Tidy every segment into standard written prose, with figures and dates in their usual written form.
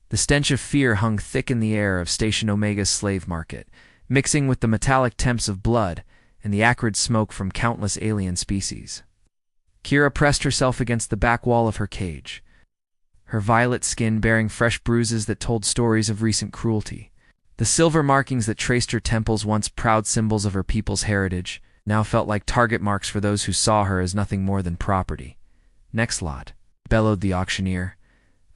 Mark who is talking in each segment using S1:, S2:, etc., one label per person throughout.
S1: The stench of fear hung thick in the air of Station Omega's slave market, mixing with the metallic temps of blood and the acrid smoke from countless alien species. Kira pressed herself against the back wall of her cage, her violet skin bearing fresh bruises that told stories of recent cruelty. The silver markings that traced her temples, once proud symbols of her people's heritage, now felt like target marks for those who saw her as nothing more than property. "Next lot," bellowed the auctioneer,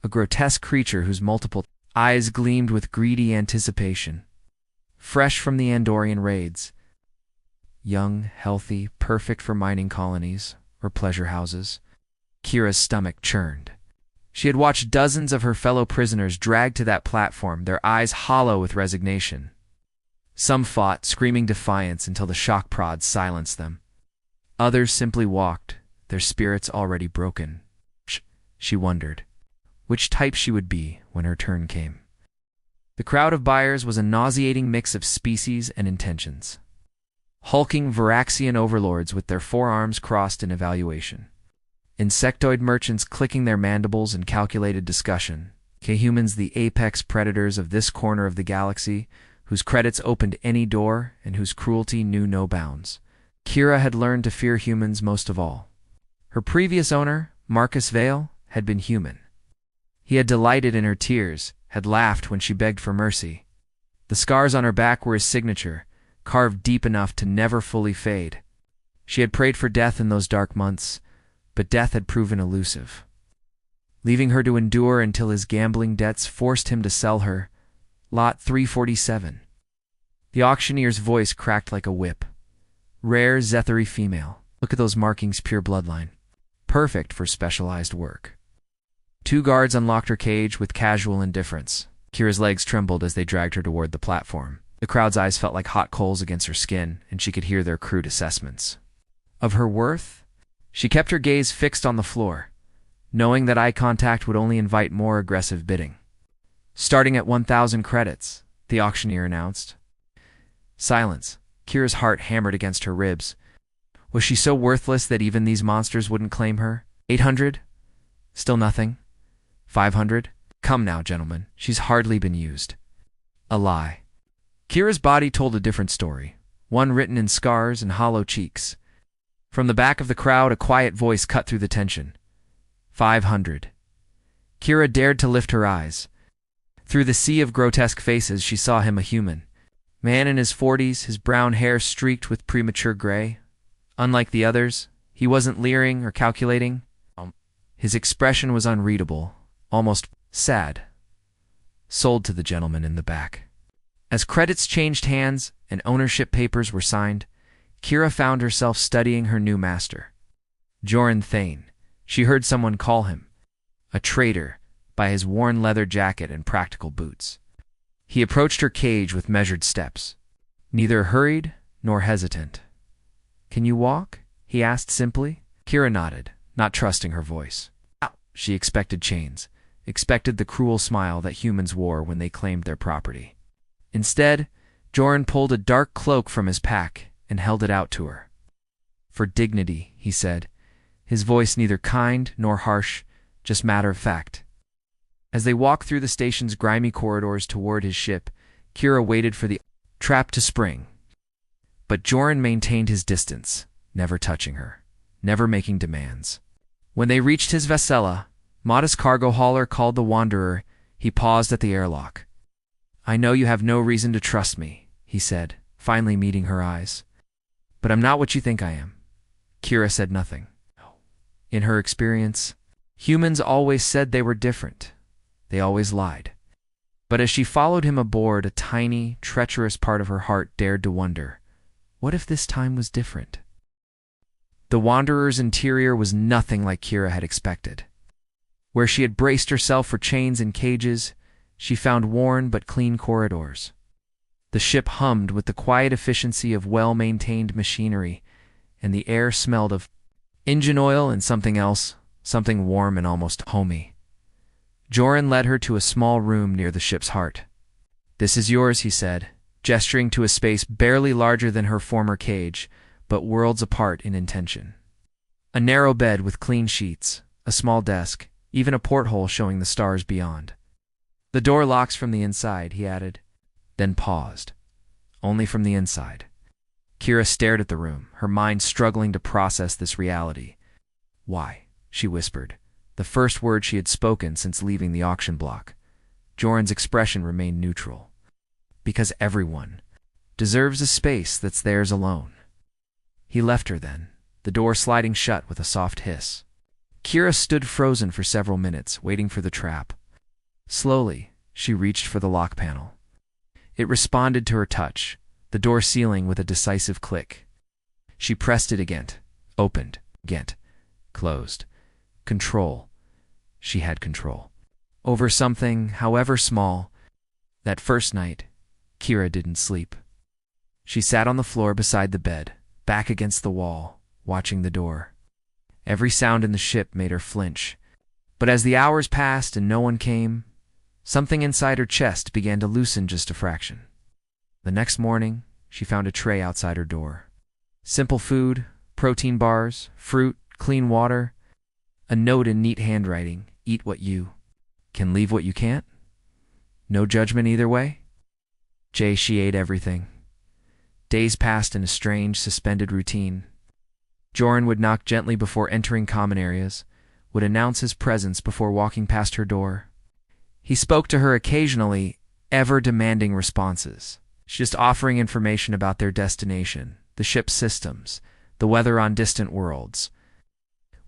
S1: a grotesque creature whose multiple eyes gleamed with greedy anticipation. Fresh from the Andorian raids, young, healthy, perfect for mining colonies or pleasure houses, Kira's stomach churned. She had watched dozens of her fellow prisoners dragged to that platform, their eyes hollow with resignation. Some fought, screaming defiance until the shock prods silenced them. Others simply walked, their spirits already broken. She wondered which type she would be when her turn came. The crowd of buyers was a nauseating mix of species and intentions. Hulking Varaxian overlords with their forearms crossed in evaluation. Insectoid merchants clicking their mandibles in calculated discussion. K-humans, the apex predators of this corner of the galaxy, whose credits opened any door and whose cruelty knew no bounds. Kira had learned to fear humans most of all. Her previous owner, Marcus Vale, had been human. He had delighted in her tears, had laughed when she begged for mercy. The scars on her back were his signature, carved deep enough to never fully fade. She had prayed for death in those dark months, but death had proven elusive, leaving her to endure until his gambling debts forced him to sell her. Lot 347. The auctioneer's voice cracked like a whip. Rare Zethary female. Look at those markings, pure bloodline. Perfect for specialized work. 2 guards unlocked her cage with casual indifference. Kira's legs trembled as they dragged her toward the platform. The crowd's eyes felt like hot coals against her skin, and she could hear their crude assessments. Of her worth? She kept her gaze fixed on the floor, knowing that eye contact would only invite more aggressive bidding. "Starting at 1,000 credits, the auctioneer announced. Silence. Kira's heart hammered against her ribs. Was she so worthless that even these monsters wouldn't claim her? 800? Still nothing? 500? Come now, gentlemen, she's hardly been used. A lie. Kira's body told a different story, one written in scars and hollow cheeks. From the back of the crowd, a quiet voice cut through the tension. 500. Kira dared to lift her eyes. Through the sea of grotesque faces, she saw him a human. Man in his 40s, his brown hair streaked with premature gray. Unlike the others, he wasn't leering or calculating. His expression was unreadable, almost sad. Sold to the gentleman in the back. As credits changed hands and ownership papers were signed, Kira found herself studying her new master. Joran Thane. She heard someone call him a traitor by his worn leather jacket and practical boots. He approached her cage with measured steps, neither hurried nor hesitant. "Can you walk?" he asked simply. Kira nodded, not trusting her voice. She expected chains, expected the cruel smile that humans wore when they claimed their property. Instead, Joran pulled a dark cloak from his pack and held it out to her. "For dignity," he said, his voice neither kind nor harsh, just matter of fact. As they walked through the station's grimy corridors toward his ship, Kira waited for the trap to spring. But Joran maintained his distance, never touching her, never making demands. When they reached his Vessela, modest cargo hauler called the Wanderer, he paused at the airlock. "I know you have no reason to trust me," he said, finally meeting her eyes. "But I'm not what you think I am." Kira said nothing. In her experience, humans always said they were different. They always lied. But as she followed him aboard, a tiny, treacherous part of her heart dared to wonder, what if this time was different? The Wanderer's interior was nothing like Kira had expected. Where she had braced herself for chains and cages, she found worn but clean corridors. The ship hummed with the quiet efficiency of well-maintained machinery, and the air smelled of engine oil and something else, something warm and almost homey. Joran led her to a small room near the ship's heart. "This is yours," he said, gesturing to a space barely larger than her former cage, but worlds apart in intention. A narrow bed with clean sheets, a small desk, even a porthole showing the stars beyond. The door locks from the inside, he added, then paused. Only from the inside. Kira stared at the room, her mind struggling to process this reality. Why? She whispered, the first word she had spoken since leaving the auction block. Joran's expression remained neutral. Because everyone deserves a space that's theirs alone. He left her then, the door sliding shut with a soft hiss. Kira stood frozen for several minutes, waiting for the trap. Slowly, she reached for the lock panel. It responded to her touch, the door sealing with a decisive click. She pressed it again, opened, again, closed. Control. She had control. Over something, however small. That first night, Kira didn't sleep. She sat on the floor beside the bed, back against the wall, watching the door. Every sound in the ship made her flinch. But as the hours passed and no one came, something inside her chest began to loosen just a fraction. The next morning, she found a tray outside her door. Simple food, protein bars, fruit, clean water, a note in neat handwriting, eat what you can, leave what you can't. No judgment either way. She ate everything. Days passed in a strange, suspended routine. Joran would knock gently before entering common areas, would announce his presence before walking past her door. He spoke to her occasionally, ever demanding responses, just offering information about their destination, the ship's systems, the weather on distant worlds.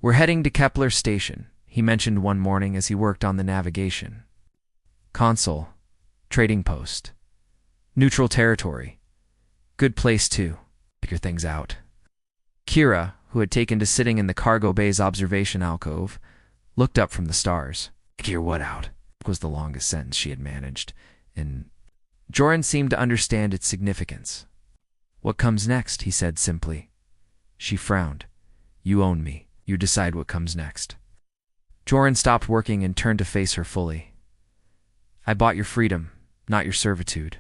S1: We're heading to Kepler Station, he mentioned one morning as he worked on the navigation console, trading post, neutral territory. Good place to figure things out. Kira, who had taken to sitting in the cargo bay's observation alcove, looked up from the stars. Figure what out? Was the longest sentence she had managed, and Joran seemed to understand its significance. What comes next, he said simply. She frowned. You own me. You decide what comes next. Joran stopped working and turned to face her fully. I bought your freedom, not your servitude.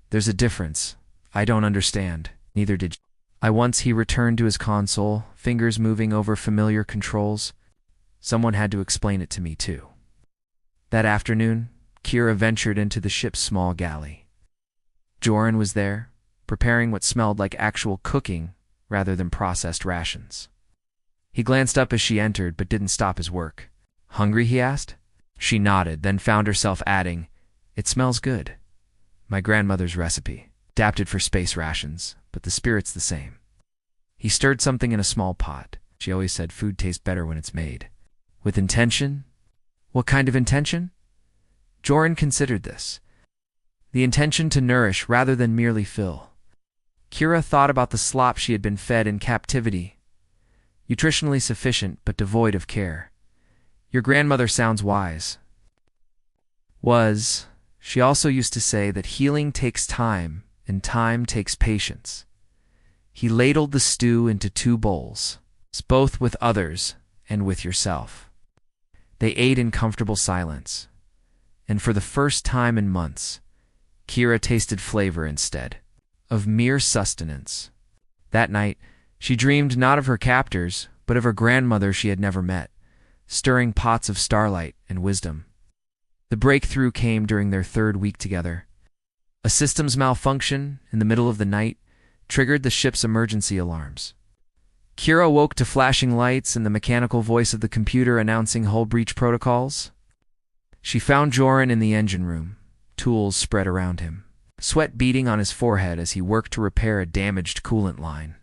S1: There's a difference. I don't understand. Neither did I. Once he returned to his console, fingers moving over familiar controls. Someone had to explain it to me, too. That afternoon, Kira ventured into the ship's small galley. Joran was there, preparing what smelled like actual cooking rather than processed rations. He glanced up as she entered, but didn't stop his work. Hungry, he asked? She nodded, then found herself adding, It smells good. My grandmother's recipe, adapted for space rations, but the spirit's the same. He stirred something in a small pot. She always said food tastes better when it's made. With intention? What kind of intention? Joran considered this. The intention to nourish rather than merely fill. Kira thought about the slop she had been fed in captivity. Nutritionally sufficient, but devoid of care. Your grandmother sounds wise. She also used to say that healing takes time, and time takes patience. He ladled the stew into 2 bowls, both with others and with yourself. They ate in comfortable silence, and for the first time in months, Kira tasted flavor instead of mere sustenance. That night, she dreamed not of her captors, but of her grandmother she had never met, stirring pots of starlight and wisdom. The breakthrough came during their 3rd week together. A systems malfunction in the middle of the night triggered the ship's emergency alarms. Kira woke to flashing lights and the mechanical voice of the computer announcing hull breach protocols. She found Joran in the engine room, tools spread around him, sweat beading on his forehead as he worked to repair a damaged coolant line.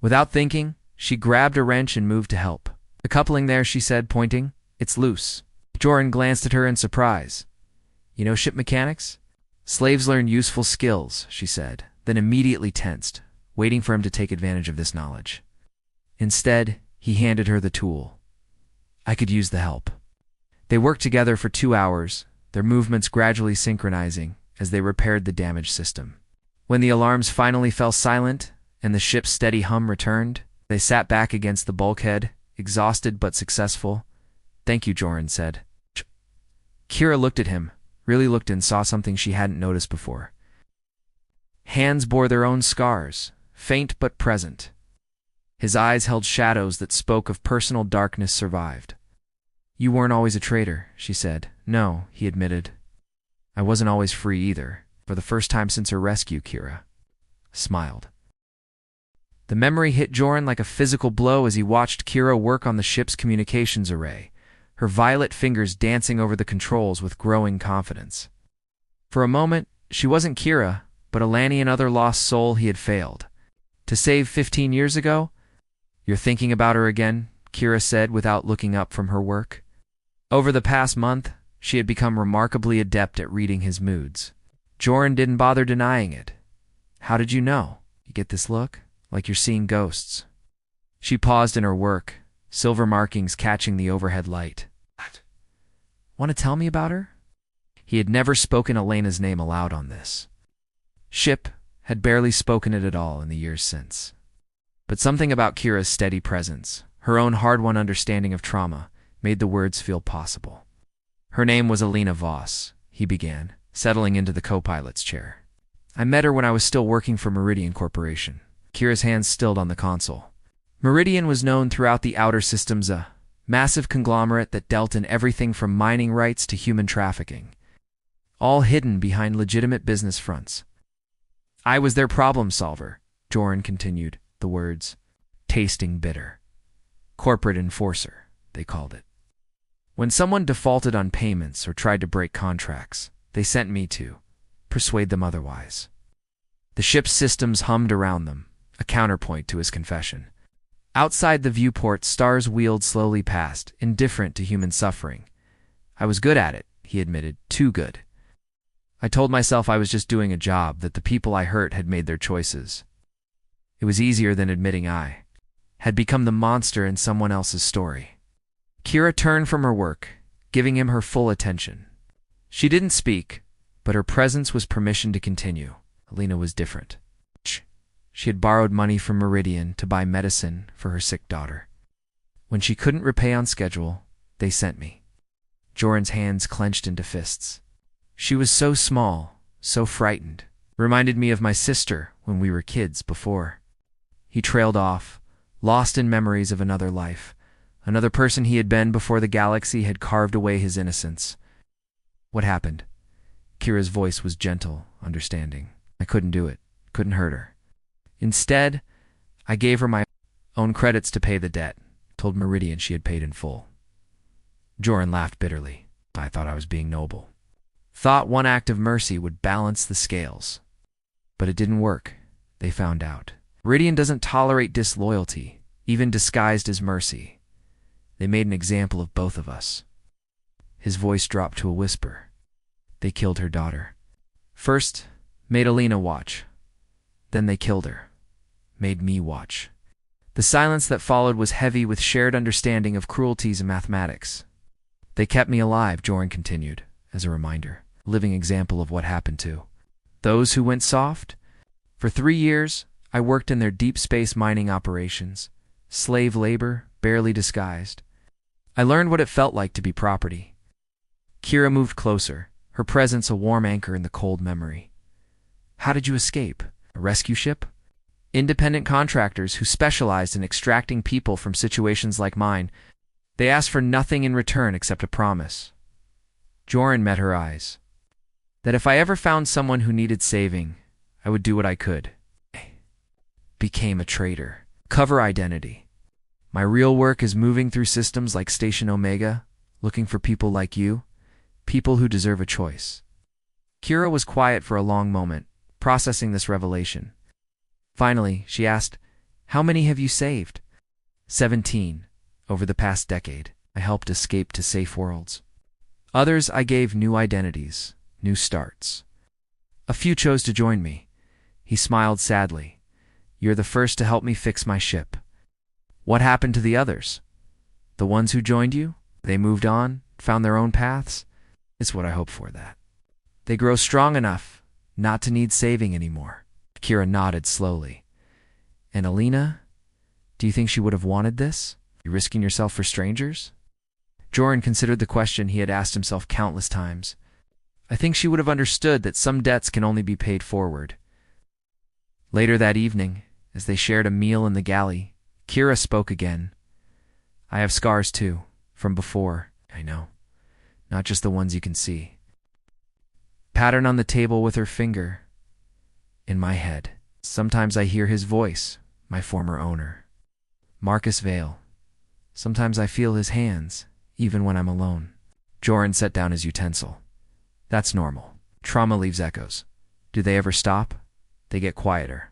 S1: Without thinking, she grabbed a wrench and moved to help. The coupling there, she said, pointing. It's loose. Joran glanced at her in surprise. You know ship mechanics? Slaves learn useful skills, she said, then immediately tensed, waiting for him to take advantage of this knowledge. Instead, he handed her the tool. I could use the help. They worked together for 2 hours, their movements gradually synchronizing as they repaired the damaged system. When the alarms finally fell silent and the ship's steady hum returned, they sat back against the bulkhead, exhausted but successful. Thank you, Joran said. Kira looked at him, really looked and saw something she hadn't noticed before. Hands bore their own scars, faint but present. His eyes held shadows that spoke of personal darkness survived. You weren't always a traitor, she said. No, he admitted. I wasn't always free either. For the first time since her rescue, Kira smiled. The memory hit Joran like a physical blow as he watched Kira work on the ship's communications array, her violet fingers dancing over the controls with growing confidence. For a moment, she wasn't Kira, but a Lannian other lost soul he had failed to save 15 years ago. "You're thinking about her again," Kira said without looking up from her work. Over the past month, she had become remarkably adept at reading his moods. Joran didn't bother denying it. "How did you know? You get this look? Like you're seeing ghosts." She paused in her work, silver markings catching the overhead light. "Want to tell me about her?" He had never spoken Elena's name aloud on this ship, had barely spoken it at all in the years since. But something about Kira's steady presence, her own hard-won understanding of trauma, made the words feel possible. "Her name was Elena Voss," he began, settling into the co-pilot's chair. "I met her when I was still working for Meridian Corporation." Kira's hands stilled on the console. Meridian was known throughout the Outer Systems, a massive conglomerate that dealt in everything from mining rights to human trafficking, all hidden behind legitimate business fronts. "I was their problem solver," Joran continued, the words tasting bitter. "Corporate enforcer," they called it. "When someone defaulted on payments or tried to break contracts, they sent me to persuade them otherwise." The ship's systems hummed around them, a counterpoint to his confession. Outside the viewport, stars wheeled slowly past, indifferent to human suffering. "I was good at it," he admitted, "too good. I told myself I was just doing a job, that the people I hurt had made their choices. It was easier than admitting I had become the monster in someone else's story." Kira turned from her work, giving him her full attention. She didn't speak, but her presence was permission to continue. Elena was different. She had borrowed money from Meridian to buy medicine for her sick daughter. When she couldn't repay on schedule, they sent me. Joran's hands clenched into fists. "She was so small, so frightened. Reminded me of my sister when we were kids before." He trailed off, lost in memories of another life, another person he had been before the galaxy had carved away his innocence. "What happened?" Kira's voice was gentle, understanding. "I couldn't do it, couldn't hurt her. Instead, I gave her my own credits to pay the debt, told Meridian she had paid in full." Joran laughed bitterly. "I thought I was being noble. Thought one act of mercy would balance the scales. But it didn't work. They found out. Meridian doesn't tolerate disloyalty, even disguised as mercy. They made an example of both of us." His voice dropped to a whisper. "They killed her daughter. First, made Elena watch. Then they killed her. Made me watch." The silence that followed was heavy with shared understanding of cruelties and mathematics. "They kept me alive," Joran continued, as a reminder, a living example of what happened to those who went soft. "For 3 years, I worked in their deep space mining operations, slave labor, barely disguised. I learned what it felt like to be property." Kira moved closer, her presence a warm anchor in the cold memory. "How did you escape? A rescue ship?" "Independent contractors who specialized in extracting people from situations like mine. They asked for nothing in return except a promise." Joran met her eyes. "That if I ever found someone who needed saving, I would do what I could." Became a traitor. Cover identity. "My real work is moving through systems like Station Omega, looking for people like you, people who deserve a choice." Kira was quiet for a long moment, processing this revelation. Finally, she asked, "How many have you saved?" 17, over the past decade. I helped escape to safe worlds. Others I gave new identities, new starts. A few chose to join me." He smiled sadly. "You're the first to help me fix my ship." "What happened to the others? The ones who joined you? They moved on, found their own paths?" "It's what I hoped for, that. They grow strong enough not to need saving anymore." Kira nodded slowly. "And Elena? Do you think she would have wanted this? You risking yourself for strangers?" Joran considered the question he had asked himself countless times. "I think she would have understood that some debts can only be paid forward." Later that evening, as they shared a meal in the galley, Kira spoke again. "I have scars too, from before, I know. Not just the ones you can see. Pattern on the table with her finger. In my head. Sometimes I hear his voice, my former owner. Marcus Vale. Sometimes I feel his hands, even when I'm alone. Joran set down his utensil. That's normal. Trauma leaves echoes. Do they ever stop? They get quieter.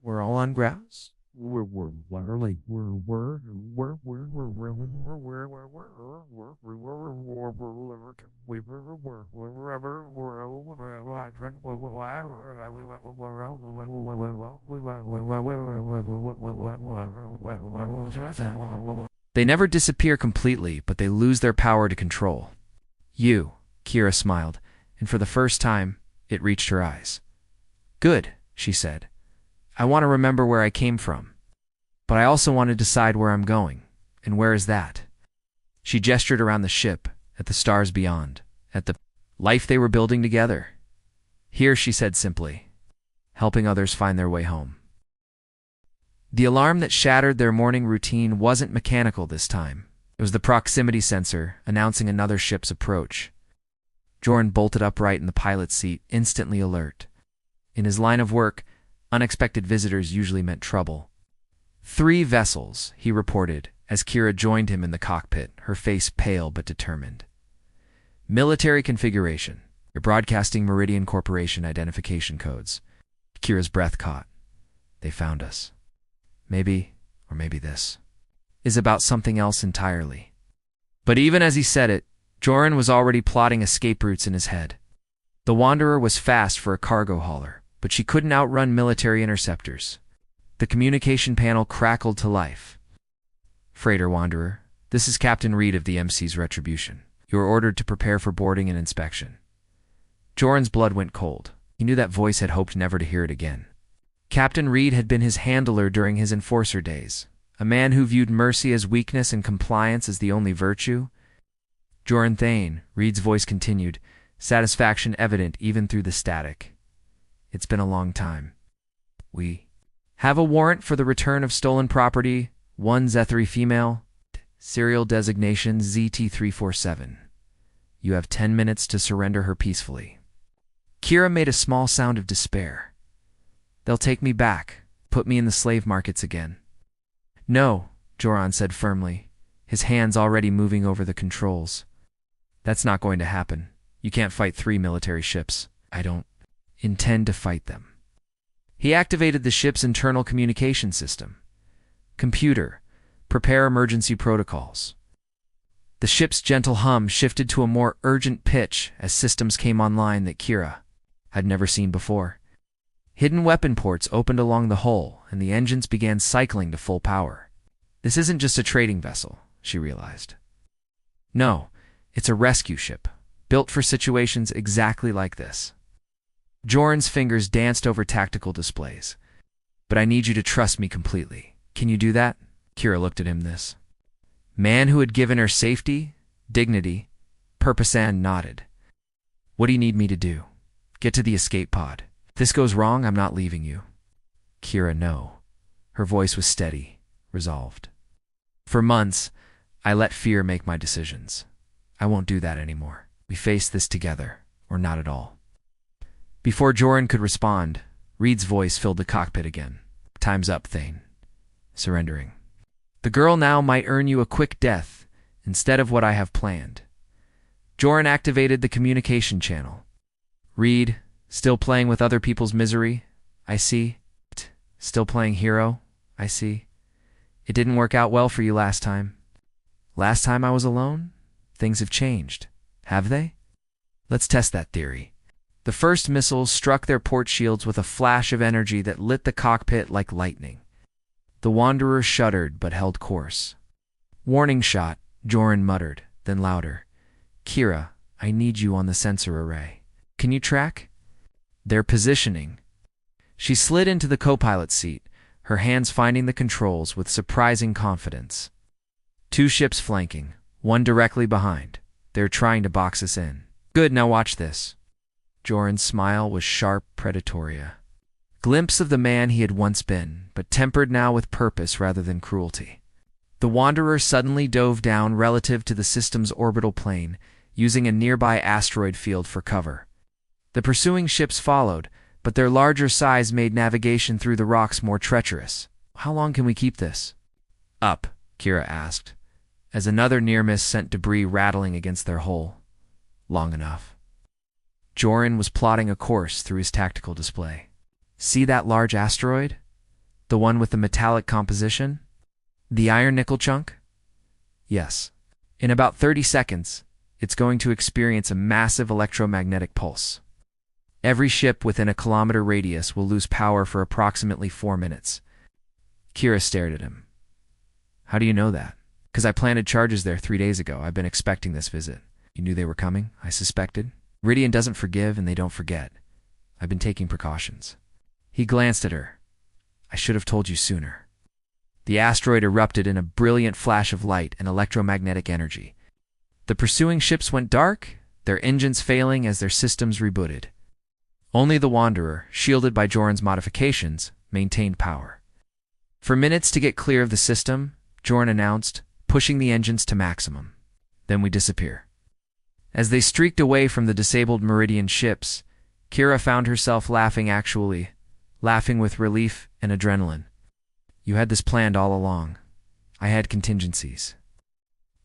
S1: We're all on grass. They never disappear completely, but they lose their power to control. You, Kira smiled, and for the first time, it reached her eyes. Good, she said. I want to remember where I came from. But I also want to decide where I'm going. And where is that? She gestured around the ship, at the stars beyond, at the life they were building together. Here, she said simply, helping others find their way home. The alarm that shattered their morning routine wasn't mechanical this time. It was the proximity sensor announcing another ship's approach. Joran bolted upright in the pilot's seat, instantly alert. In his line of work, unexpected visitors usually meant trouble. 3 vessels, he reported, as Kira joined him in the cockpit, her face pale but determined. Military configuration. Your Broadcasting Meridian Corporation identification codes. Kira's breath caught. They found us. Maybe, or maybe this, is about something else entirely. But even as he said it, Joran was already plotting escape routes in his head. The Wanderer was fast for a cargo hauler, but she couldn't outrun military interceptors. The communication panel crackled to life. Freighter Wanderer, this is Captain Reed of the MC's Retribution. You are ordered to prepare for boarding and inspection. Joran's blood went cold. He knew that voice had hoped never to hear it again. Captain Reed had been his handler during his enforcer days, a man who viewed mercy as weakness and compliance as the only virtue. Joran Thane, Reed's voice continued, satisfaction evident even through the static. It's been a long time. We have a warrant for the return of stolen property, 1 Zethri female, serial designation ZT347. You have 10 minutes to surrender her peacefully. Kira made a small sound of despair. They'll take me back, put me in the slave markets again. No, Joran said firmly, his hands already moving over the controls. That's not going to happen. You can't fight 3 military ships. I don't intend to fight them. He activated the ship's internal communication system. Computer, prepare emergency protocols. The ship's gentle hum shifted to a more urgent pitch as systems came online that Kira had never seen before. Hidden weapon ports opened along the hull, and the engines began cycling to full power. This isn't just a trading vessel, she realized. No, it's a rescue ship, built for situations exactly like this. Joran's fingers danced over tactical displays. But I need you to trust me completely. Can you do that? Kira looked at him this. Man who had given her safety, dignity, purpose and nodded. What do you need me to do? Get to the escape pod. If this goes wrong, I'm not leaving you. Kira, no. Her voice was steady, resolved. For months, I let fear make my decisions. I won't do that anymore. We face this together, or not at all. Before Joran could respond, Reed's voice filled the cockpit again. Time's up, Thane. Surrendering. The girl now might earn you a quick death instead of what I have planned. Joran activated the communication channel. Reed, still playing with other people's misery, I see. Still playing hero, I see. It didn't work out well for you last time. Last time I was alone? Things have changed. Have they? Let's test that theory. The first missiles struck their port shields with a flash of energy that lit the cockpit like lightning. The Wanderer shuddered but held course. "Warning shot," Joran muttered, then louder. "Kira, I need you on the sensor array. Can you track?" "They're positioning." She slid into the co-pilot seat, her hands finding the controls with surprising confidence. "Two ships flanking, one directly behind. They're trying to box us in." "Good, now watch this." Joran's smile was sharp, predatory. Glimpse of the man he had once been, but tempered now with purpose rather than cruelty. The Wanderer suddenly dove down relative to the system's orbital plane, using a nearby asteroid field for cover. The pursuing ships followed, but their larger size made navigation through the rocks more treacherous. "How long can we keep this?" "Up," Kira asked, as another near-miss sent debris rattling against their hull. "Long enough." Joran was plotting a course through his tactical display. "See that large asteroid? The one with the metallic composition? The iron-nickel chunk?" "Yes. In about 30 seconds, it's going to experience a massive electromagnetic pulse. Every ship within a kilometer radius will lose power for approximately 4 minutes. Kira stared at him. "How do you know that?" "'Cause I planted charges there 3 days ago. I've been expecting this visit." "You knew they were coming?" "I suspected. Meridian doesn't forgive and they don't forget. I've been taking precautions." He glanced at her. "I should have told you sooner." The asteroid erupted in a brilliant flash of light and electromagnetic energy. The pursuing ships went dark, their engines failing as their systems rebooted. Only the Wanderer, shielded by Joran's modifications, maintained power. "For minutes to get clear of the system," Joran announced, pushing the engines to maximum. "Then we disappear." As they streaked away from the disabled Meridian ships, Kira found herself laughing with relief and adrenaline. "You had this planned all along. I had contingencies."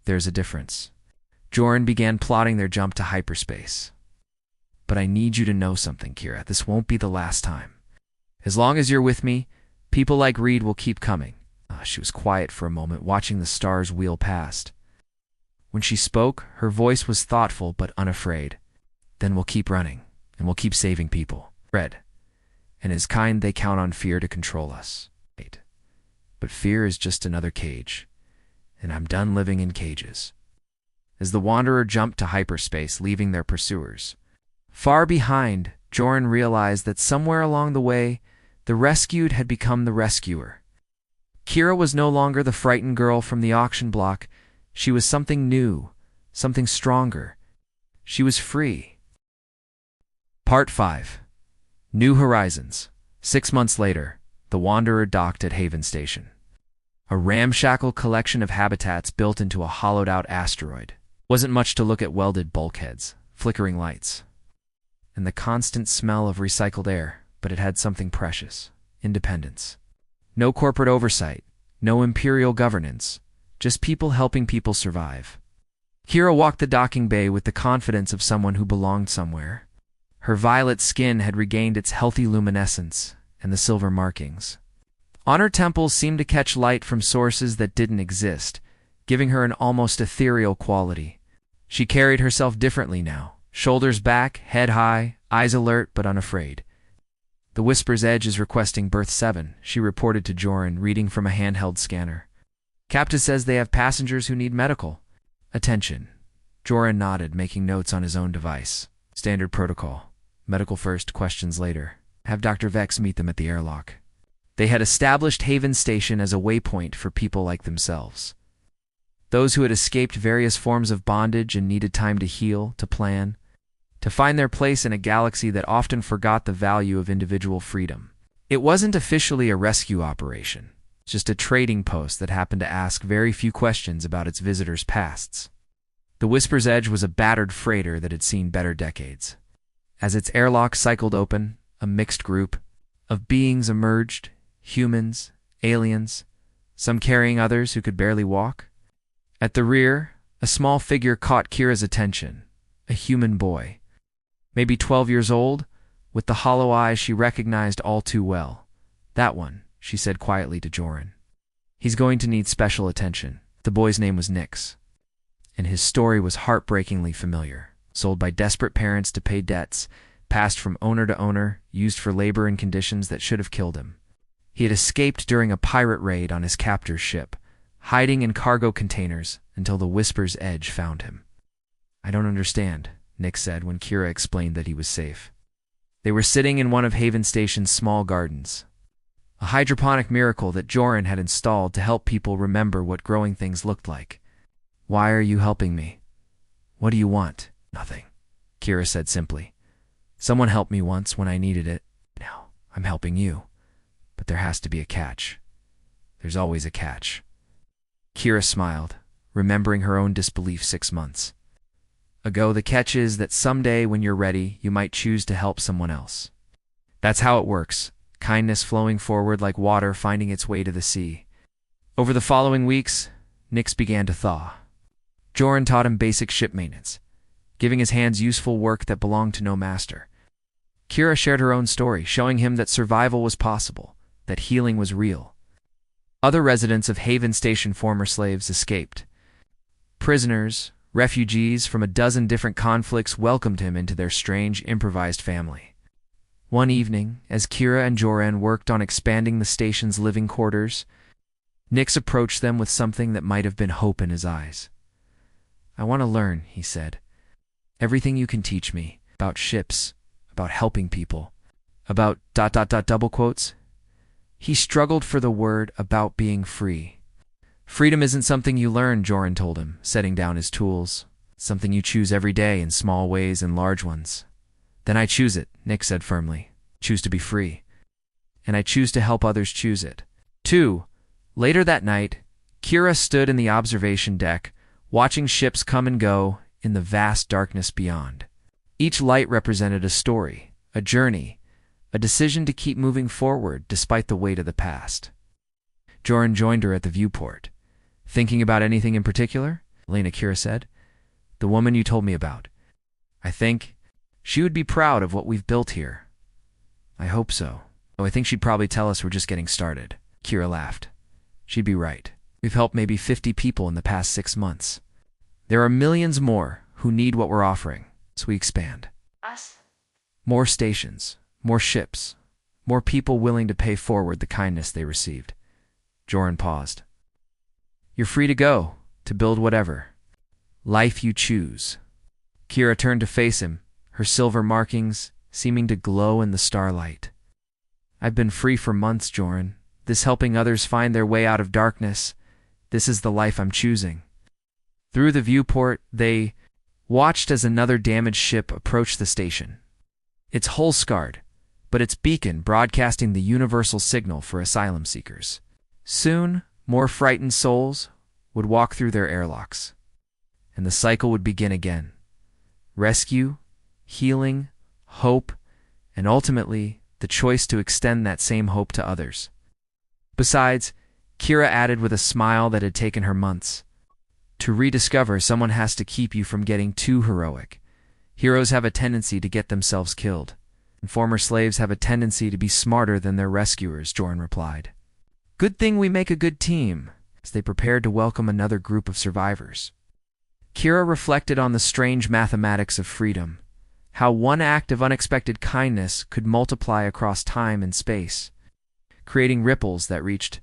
S1: "There's a difference." Joran began plotting their jump to hyperspace. "But I need you to know something, Kira. This won't be the last time. As long as you're with me, people like Reed will keep coming." She was quiet for a moment, watching the stars wheel past. When she spoke, her voice was thoughtful but unafraid. "Then we'll keep running, and we'll keep saving people. Red. And as kind, they count on fear to control us. But fear is just another cage, and I'm done living in cages." As the Wanderer jumped to hyperspace, leaving their pursuers. Far behind, Joran realized that somewhere along the way, the rescued had become the rescuer. Kira was no longer the frightened girl from the auction block. She was something new, something stronger. She was free. Part 5. New Horizons. 6 months later, the Wanderer docked at Haven Station. A ramshackle collection of habitats built into a hollowed-out asteroid. Wasn't much to look at: welded bulkheads, flickering lights, and the constant smell of recycled air, but it had something precious: independence. No corporate oversight, no imperial governance, just people helping people survive. Kira walked the docking bay with the confidence of someone who belonged somewhere. Her violet skin had regained its healthy luminescence and the silver markings. On her temples seemed to catch light from sources that didn't exist, giving her an almost ethereal quality. She carried herself differently now, shoulders back, head high, eyes alert but unafraid. "The Whisper's Edge is requesting berth 7, she reported to Joran, reading from a handheld scanner. "Captain says they have passengers who need medical attention." Joran nodded, making notes on his own device. "Standard protocol. Medical first, questions later. Have Dr. Vex meet them at the airlock." They had established Haven Station as a waypoint for people like themselves. Those who had escaped various forms of bondage and needed time to heal, to plan, to find their place in a galaxy that often forgot the value of individual freedom. It wasn't officially a rescue operation, just a trading post that happened to ask very few questions about its visitors' pasts. The Whisper's Edge was a battered freighter that had seen better decades. As its airlock cycled open, a mixed group of beings emerged: humans, aliens, some carrying others who could barely walk. At the rear, a small figure caught Kira's attention: a human boy. Maybe 12 years old, with the hollow eyes she recognized all too well. "That one," she said quietly to Joran. "He's going to need special attention." The boy's name was Nyx, and his story was heartbreakingly familiar. Sold by desperate parents to pay debts, passed from owner to owner, used for labor in conditions that should have killed him. He had escaped during a pirate raid on his captor's ship, hiding in cargo containers until the Whisper's Edge found him. "I don't understand," Nick said when Kira explained that he was safe. They were sitting in one of Haven Station's small gardens, a hydroponic miracle that Joran had installed to help people remember what growing things looked like. "Why are you helping me? What do you want?" "Nothing," Kira said simply. "Someone helped me once when I needed it. Now I'm helping you. But there has to be a catch. There's always a catch." Kira smiled, remembering her own disbelief 6 months ago. "The catch is that someday when you're ready, you might choose to help someone else. That's how it works. Kindness flowing forward like water finding its way to the sea." Over the following weeks, Nix began to thaw. Joran taught him basic ship maintenance, giving his hands useful work that belonged to no master. Kira shared her own story, showing him that survival was possible, that healing was real. Other residents of Haven Station, former slaves, escaped. Prisoners, refugees from a dozen different conflicts welcomed him into their strange, improvised family. One evening, as Kira and Joran worked on expanding the station's living quarters, Nix approached them with something that might have been hope in his eyes. "I want to learn," he said. "Everything you can teach me, about ships, about helping people, about ... double quotes." He struggled for the word "about" being free. "Freedom isn't something you learn," Joran told him, setting down his tools. "It's something you choose every day in small ways and large ones." "Then I choose it," Nick said firmly. "Choose to be free. And I choose to help others choose it." 2. Later that night, Kira stood in the observation deck, watching ships come and go in the vast darkness beyond. Each light represented a story, a journey, a decision to keep moving forward despite the weight of the past. Joran joined her at the viewport. "Thinking about anything in particular?" Elena, Kira said. "The woman you told me about. I think she would be proud of what we've built here." "I hope so. Oh, I think she'd probably tell us we're just getting started." Kira laughed. "She'd be right. We've helped maybe 50 people in the past 6 months. There are millions more who need what we're offering, so we expand.
S2: Us?
S1: More stations, more ships, more people willing to pay forward the kindness they received." Joran paused. "You're free to go, to build whatever life you choose." Kira turned to face him, her silver markings seeming to glow in the starlight. "I've been free for months, Joran. This helping others find their way out of darkness. This is the life I'm choosing." Through the viewport, they watched as another damaged ship approached the station. Its hull scarred, but its beacon broadcasting the universal signal for asylum seekers. Soon, more frightened souls would walk through their airlocks, and the cycle would begin again. Rescue, healing, hope, and ultimately, the choice to extend that same hope to others. Besides, Kira added with a smile that had taken her months, to rediscover someone has to keep you from getting too heroic. Heroes have a tendency to get themselves killed, and former slaves have a tendency to be smarter than their rescuers, Joran replied. "Good thing we make a good team," as they prepared to welcome another group of survivors. Kira reflected on the strange mathematics of freedom, how one act of unexpected kindness could multiply across time and space, creating ripples that reached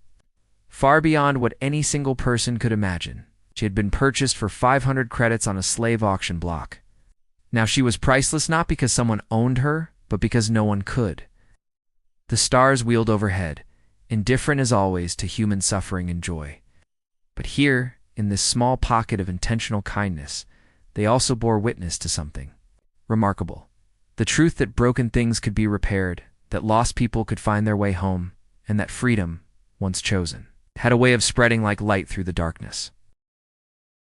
S1: far beyond what any single person could imagine. She had been purchased for 500 credits on a slave auction block. Now she was priceless not because someone owned her, but because no one could. The stars wheeled overhead, indifferent as always to human suffering and joy. But here, in this small pocket of intentional kindness, they also bore witness to something remarkable. The truth that broken things could be repaired, that lost people could find their way home, and that freedom, once chosen, had a way of spreading like light through the darkness.